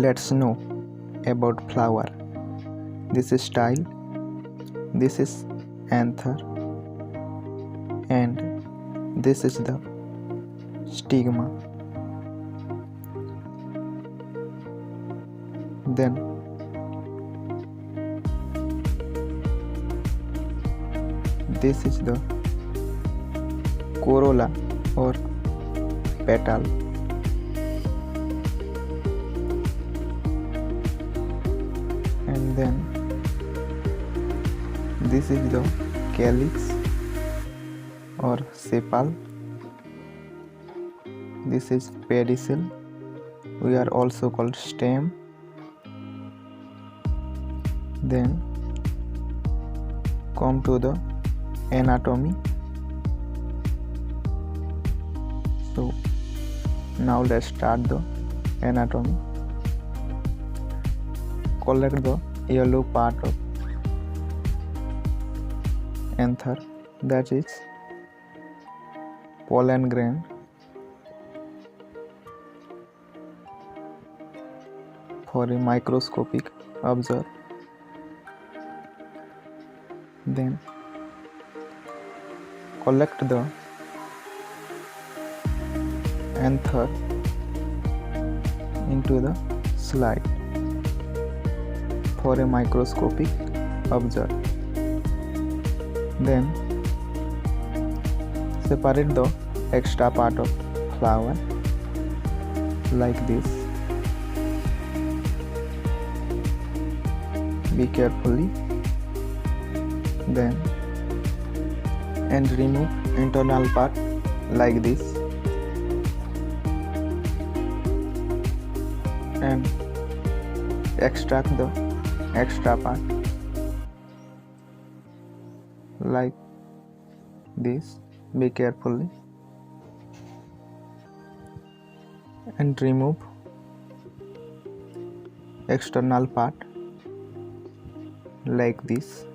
Let's know about flower. This is style, this is anther, and this is the stigma. Then this is the corolla or petal. And then this is the calyx or sepal. This is pedicel. We are also called stem. Then come to the anatomy. So now let's start the anatomy. Collect the yellow part of anther, that is pollen grain. For a microscopic observe. Then collect the anther into the slide for a microscopic observe. Then separate the extra part of flower like this. Be carefully. Then and remove internal part like this, and extract the extra part like this. Be carefully and remove external part like this.